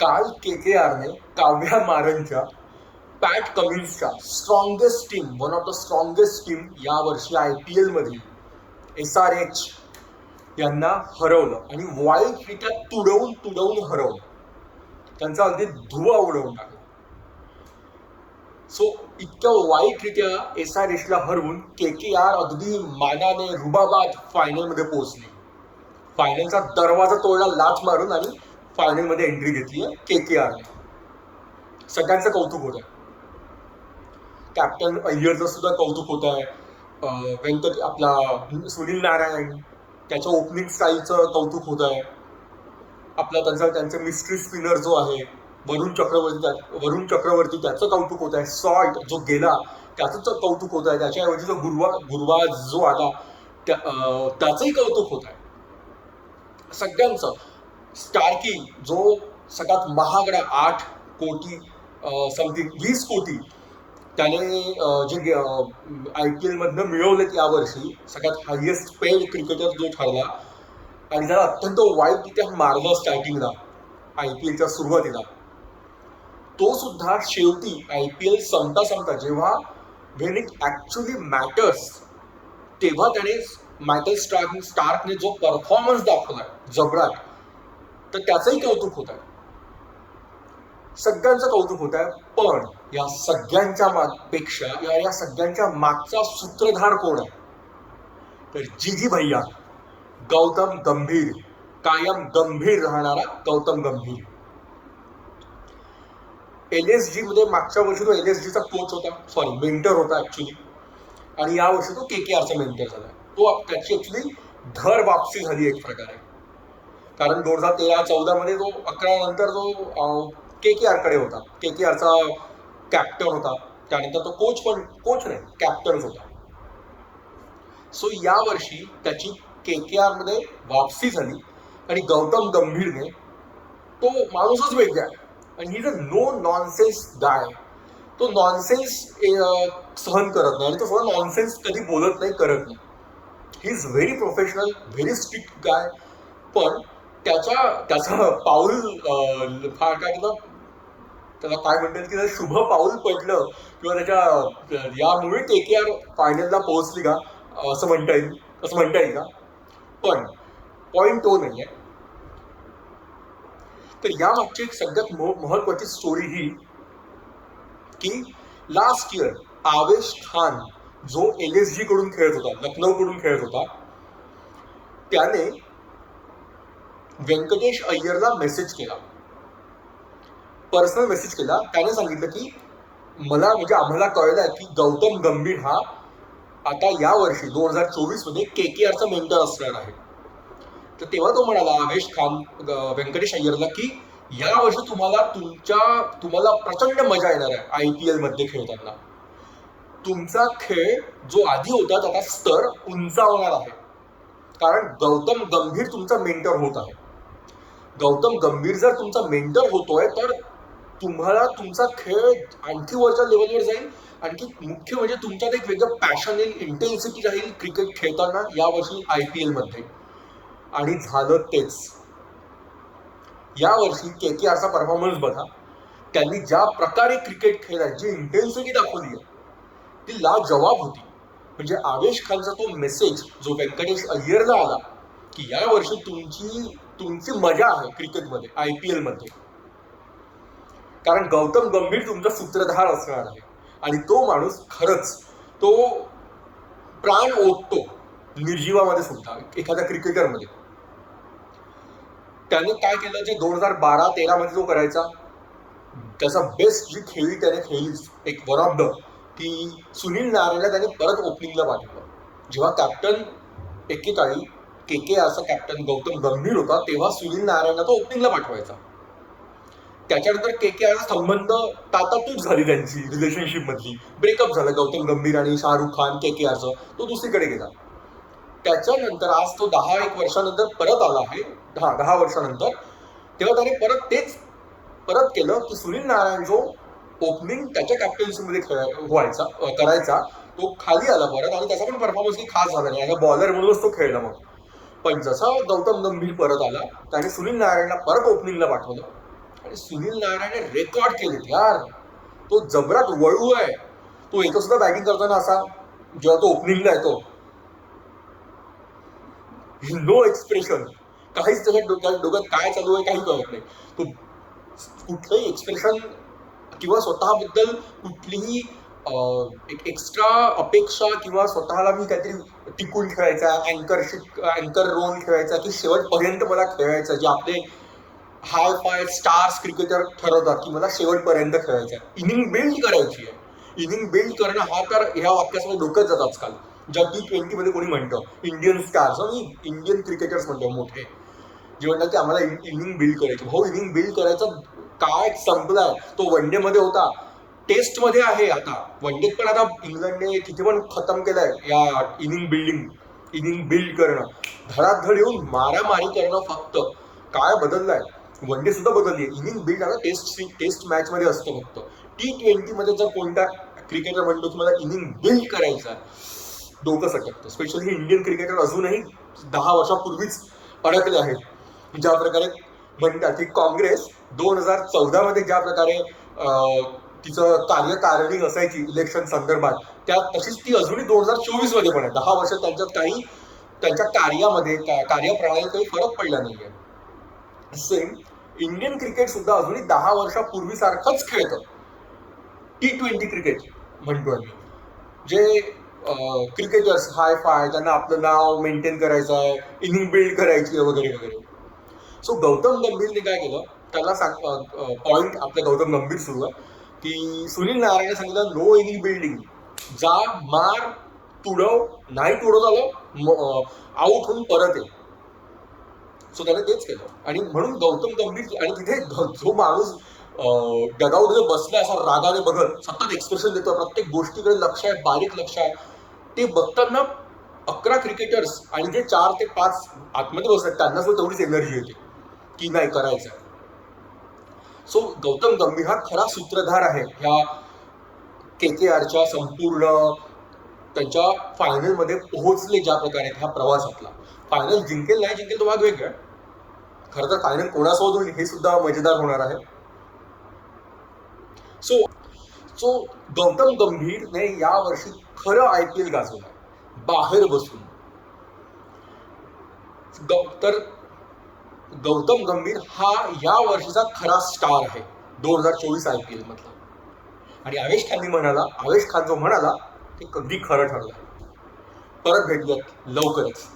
काल KKRने काव्या मारनच्या, पॅट कमिन्सच्या strongest team, one of the strongest team या वर्षी IPL मध्ये SRH यांना हरवलं आणि वाईटरित्या तुडवून हरवलं. त्यांचा अगदी धुवा उडवून टाकला. सो इतक्या वाईटरित्या SRHला हरवून KKR अगदी मानाने रुबाबात फायनलमध्ये पोहोचली. फायनलचा दरवाजा तोडला लाथ मारून आणि फायनलमध्ये एंट्री घेतली आहे KKRने. सगळ्यांचं कौतुक होत आहे. कॅप्टन अय्यरचं सुद्धा कौतुक होत आहे. आपला सुनील नारायण त्याच्या ओपनिंग स्टाईलचं कौतुक होत आहे. त्यांचा मिस्ट्री स्पिनर जो आहे वरुण चक्रवर्ती त्याचं कौतुक होत आहे. सॉल्ट जो गेला त्याचं कौतुक होत आहे. त्याच्याऐवजी जो गुरबाज जो आला त्याचंही कौतुक होत आहे. सगळ्यांचं. स्टार्की जो सगळ्यात महागडा 8 कोटी समथिंग 20 कोटी त्याने जे IPL मधनं मिळवलेत यावर्षी, सगळ्यात हायएस्ट पेड क्रिकेटर जो ठरला आणि त्याला अत्यंत वाईट तिथे मारलं स्टार्टिंगला IPLच्या सुरुवातीला, तो सुद्धा शेवटी IPL संपता जेव्हा व्हेन इट ऍक्च्युअली मॅटर्स तेव्हा त्याने मायकल स्टार्कने जो परफॉर्मन्स दाखवलाय जबराट, तर त्याचंही कौतुक होत आहे. सगळ्यांचं कौतुक होत आहे. पण या सगळ्यांच्या पेक्षा या सगळ्यांच्या मागचा सूत्रधार कोण आहे? तर जीजी भैया, गौतम गंभीर, कायम गंभीर राहणारा गौतम गंभीर. LSG मध्ये मागच्या वर्षी तो LSGचा कोच होता, मेंटर होता ऍक्च्युली, आणि या वर्षी तो KKRचा मेंटर झाला. त्याची ऍक्च्युली धर वापसी झाली एक प्रकारे. कारण 2013-14 मध्ये तो 11 नंतर तो KKR कडे होता. KKRचा कॅप्टन होता. त्यानंतर तो कोच नाही कॅप्टनच होता. सो या वर्षी त्याची KKR मध्ये वापसी झाली आणि गौतम गंभीरने, तो माणूसच वेगळा आहे आणि he is a no nonsense guy. तो नॉनसेन्स सहन करत नाही आणि तो थोडा नॉनसेन्स कधी बोलत नाही, करत नाही. He is very professional, very strict guy. पण त्याचा पाऊल फार काय त्याला काय म्हणतात की शुभ पाऊल पडलं किंवा यामुळे KKR फायनलला पोहोचली का असं म्हणता येईल का? पण पॉइंट तो नाहीये. तर यामागची एक सगळ्यात महत्वाची स्टोरी ही की लास्ट इयर आवेश खान जो LSG कडून खेळत होता, लखनौ कडून खेळत होता, त्याने व्यंकटेश अय्यरला मेसेज केला, पर्सनल मेसेज केला. त्याने सांगितलं की आम्हाला कळलं की गौतम गंभीर हा आता या वर्षी 2024 मध्ये KKRचा मेंटर असणार आहे. तर तेव्हा तो म्हणाला आवेश खान व्यंकटेश अय्यरला की या वर्षी तुम्हाला प्रचंड मजा येणार आहे IPL मध्ये खेळताना. तुमचा खेळ जो आधी होता त्याचा स्तर उंचावणार आहे, कारण गौतम गंभीर तुमचा मेंटर होत आहे. गौतम गंभीर जर तुमचा मेंटर होतोय तर तुम्हाला तुमचा खेळ आणखी वरच्या लेवलवर जाईल. आणखी मुख्य म्हणजे तुमच्यात एक वेगळं पॅशन येईल, इंटेन्सिटी राहील क्रिकेट खेळताना यावर्षी IPL मध्ये. आणि झालं तेच. यावर्षी KKRचा परफॉर्मन्स बघा. त्यांनी ज्या प्रकारे क्रिकेट खेळलाय, जी इंटेन्सिटी दाखवली आहे ती लाजवाब होती. म्हणजे आवेश खानचा तो मेसेज जो व्यंकटेश अय्यरला आला की या वर्षी तुमची मजा आहे क्रिकेटमध्ये IPL मध्ये, कारण गौतम गंभीर तुमचा सूत्रधार असणार आहे. आणि तो माणूस खरंच तो प्राण ओततो निर्जीवामध्ये सुद्धा एखाद्या क्रिकेटरमध्ये. त्याने काय केलं, जे 2012-13 मध्ये जो करायचा त्याचा बेस्ट जी खेळी त्याने खेळली एक वन ऑफ द, की सुनील नारायणला त्याने परत ओपनिंगला पाठवलं. जेव्हा कॅप्टन एकेकाळी KKRचा कॅप्टन गौतम गंभीर होता तेव्हा सुनील नारायणला तो ओपनिंगला पाठवायचा. त्याच्यानंतर KKRचा संबंध तातातूट झाली, त्यांची रिलेशनशिप मधली ब्रेकअप झालं. गौतम गंभीर आणि शाहरुख खान KKRचं, तो दुसरीकडे गेला. त्याच्यानंतर आज तो 10 वर्षानंतर परत आला आहे, 10 वर्षानंतर. तेव्हा त्याने परत केलं की सुनील नारायण जो ओपनिंग त्याच्या कॅप्टन्सीमध्ये करायचा, तो खाली आला परत आणि त्याचा पण परफॉर्मन्स काही खास झाला नाही. बॉलर म्हणूनच तो खेळला मग. पण जसा गौतम गंभीर परत आला त्याने सुनील नारायणला परत ओपनिंगला पाठवलं आणि सुनील नारायणने रेकॉर्ड केलेत यार. तो जबरात वळू आहे. तो येतो सुद्धा बॅटिंग करताना असा, जेव्हा तो ओपनिंगला येतो, नो एक्सप्रेशन, काहीच त्याच्या डोक्यात काय चालू आहे काही कळत नाही. तो कुठलंही एक्सप्रेशन किंवा स्वतःबद्दल कुठलीही एक एक्स्ट्रा अपेक्षा किंवा स्वतःला मी काहीतरी टिकून खेळायचा, अँकर रोल खेळायचा की शेवटपर्यंत मला खेळायचं, जे आपले हाय फाय स्टार्स क्रिकेटर ठरवतात की मला शेवटपर्यंत खेळायचं आहे, इनिंग बिल्ड करायची आहे. इनिंग बिल्ड करणं हा तर ह्या वाक्यासमोर डोक्यात जात आजकाल. ज्या T20 मध्ये कोणी म्हणतं इंडियन स्टार्स, मी इंडियन क्रिकेटर्स म्हणतो मोठे, जे म्हणतात की आम्हाला इनिंग बिल्ड करायची. भाऊ, इनिंग बिल्ड करायचा काय संपलाय. तो वन डे मध्ये होता, टेस्ट मध्ये आहे आता. वन डे पण आता इंग्लंडने तिथे पण खतम केलंय या इनिंग बिल्ड करणं. धडाधड येऊन मारामारी करणं. फक्त काय बदललंय, वन डे सुद्धा बदलली. इनिंग बिल्ड आता टेस्ट मॅच मध्ये असतं फक्त. T20 मध्ये जर कोणता क्रिकेटर म्हणतो की मला इनिंग बिल्ड करायचा, डोकं सटकतं. स्पेशली इंडियन क्रिकेटर अजूनही 10 वर्षापूर्वीच अडकले आहेत. ज्या प्रकारे म्हणतात की काँग्रेस 2014 मध्ये ज्या प्रकारे तिचं कार्यकारिणी असायची इलेक्शन संदर्भात, त्या तशीच ती अजूनही 2024 मध्ये पण आहे. 10 वर्ष त्यांच्यात काही त्यांच्या कार्यामध्ये कार्यप्रणालीत काही फरक पडला नाहीये. सेम इंडियन क्रिकेट सुद्धा अजूनही 10 वर्षापूर्वी सारखंच खेळतं. T20 क्रिकेट म्हणतो आम्ही. जे क्रिकेटर्स हाय फाय, त्यांना आपलं नाव मेंटेन करायचं आहे, इनिंग बिल्ड करायची आहे वगैरे वगैरे. सो गौतम गंभीरने काय केलं, त्याला पॉइंट आपल्या गौतम गंभीर सुरू आहे की सुनील नारायणने सांगितलं नो इनिंग बिल्डिंग, जा मार तुडव, नाही तुडव झालं आउट होऊन परत ये. सो त्याने तेच केलं. आणि म्हणून गौतम गंभीर, आणि तिथे जो माणूस डगआउटमध्ये बसला असा रागाने बघत, सतत एक्सप्रेशन देतो, प्रत्येक गोष्टीकडे लक्ष आहे, बारीक लक्ष आहे, ते बघताना 11 क्रिकेटर्स आणि जे 4 ते 5 आतमध्ये बसतात त्यांना सुद्धा तेवढीच एनर्जी येते की नाही करायचं. सो गौतम गंभीर हा खरा सूत्रधार आहे ह्या KKRच्या संपूर्ण त्यांच्या फायनलमध्ये पोहोचले ज्या प्रकारे ह्या प्रवासातला. फायनल जिंकेल नाही जिंकेल तो भाग वेगळा. खरं तर फायनल कोणासोबत होईल हे सुद्धा मजेदार होणार आहे. सो गौतम गंभीरने या वर्षी खरं IPL गाजवलं बाहेर बसून. तर गौतम गंभीर हा या वर्षीचा खरा स्टार आहे 2024 IPL मधला. आणि आवेश खान जो म्हणाला ते कधी खरं ठरलं. परत भेटूयात लवकरच.